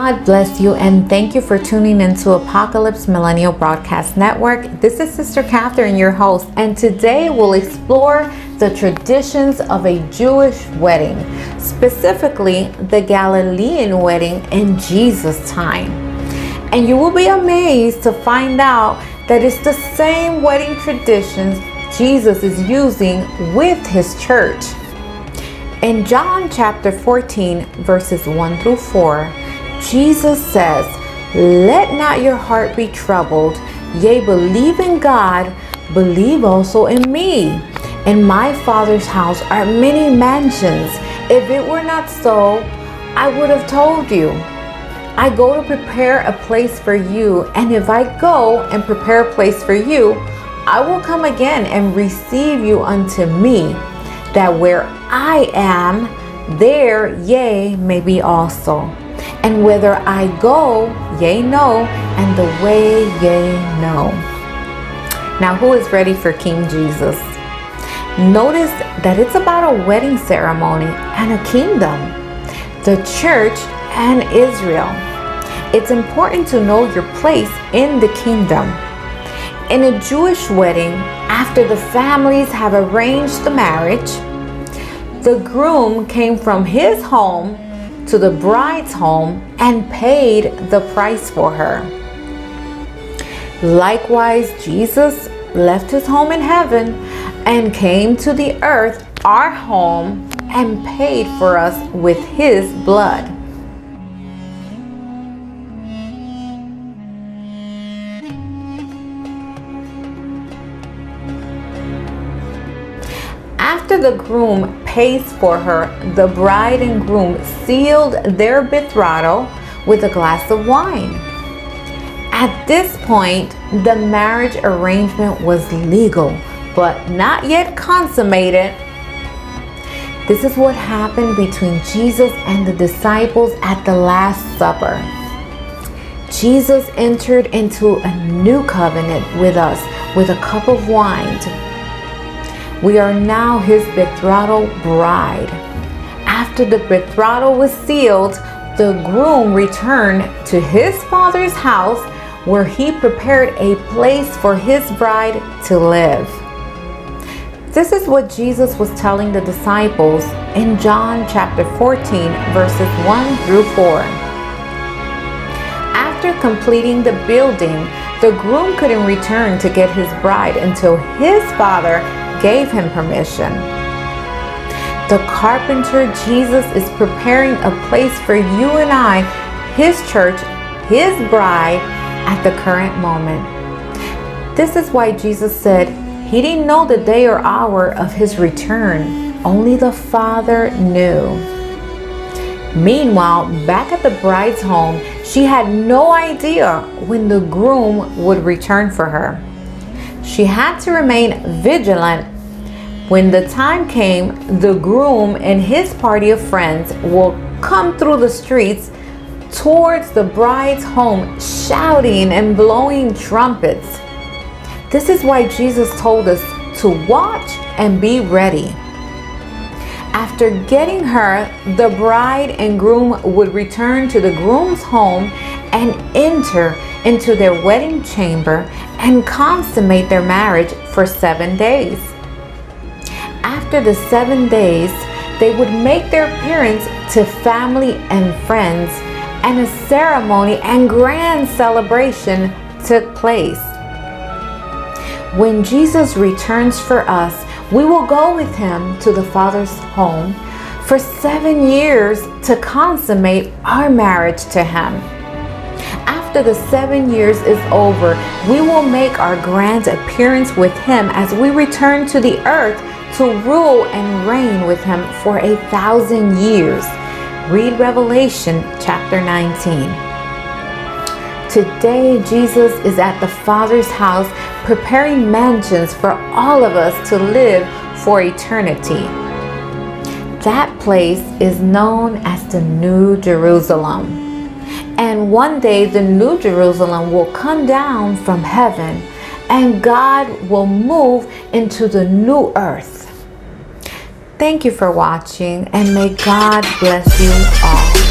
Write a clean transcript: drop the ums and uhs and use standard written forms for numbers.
God bless you, and thank you for tuning into Apocalypse Millennial Broadcast Network. This is Sister Catherine, your host, and today we'll explore the traditions of a Jewish wedding, specifically the Galilean wedding in Jesus' time. And you will be amazed to find out that it's the same wedding traditions Jesus is using with his church. In John chapter 14, verses 1 through 4, Jesus says, "Let not your heart be troubled. Yea, believe in God, believe also in me. In my Father's house are many mansions. If it were not so, I would have told you. I go to prepare a place for you, and if I go and prepare a place for you, I will come again and receive you unto me, that where I am, there ye may be also. And whither I go, ye know, and the way ye know." Now, who is ready for King Jesus? Notice that it's about a wedding ceremony and a kingdom, the church and Israel. It's important to know your place in the kingdom. In a Jewish wedding, after the families have arranged the marriage, the groom came from his home to the bride's home and paid the price for her. Likewise, Jesus left his home in heaven and came to the earth, our home, and paid for us with his blood. After the groom pays for her, the bride and groom sealed their betrothal with a glass of wine. At this point, the marriage arrangement was legal, but not yet consummated. This is what happened between Jesus and the disciples at the Last Supper. Jesus entered into a new covenant with us with a cup of wine. We are now his betrothal bride. After the betrothal was sealed, the groom returned to his father's house, where he prepared a place for his bride to live. This is what Jesus was telling the disciples in John chapter 14, verses 1 through 4. After completing the building, the groom couldn't return to get his bride until his father gave him permission. The carpenter Jesus is preparing a place for you and I, his church, his bride, at the current moment. This is why Jesus said he didn't know the day or hour of his return. Only the Father knew. Meanwhile, back at the bride's home, she had no idea when the groom would return for her. She had to remain vigilant. When the time came, the groom and his party of friends will come through the streets towards the bride's home, shouting and blowing trumpets. This is why Jesus told us to watch and be ready. After getting her, the bride and groom would return to the groom's home and enter into their wedding chamber and consummate their marriage for 7 days. After the 7 days, they would make their appearance to family and friends, and a ceremony and grand celebration took place. When Jesus returns for us, we will go with him to the Father's home for 7 years to consummate our marriage to him. After the 7 years is over, we will make our grand appearance with him as we return to the earth to rule and reign with him for 1,000 years. Read Revelation chapter 19. Today, Jesus is at the Father's house preparing mansions for all of us to live for eternity. That place is known as the New Jerusalem. And one day the New Jerusalem will come down from heaven, and God will move into the new earth. Thank you for watching, and may God bless you all.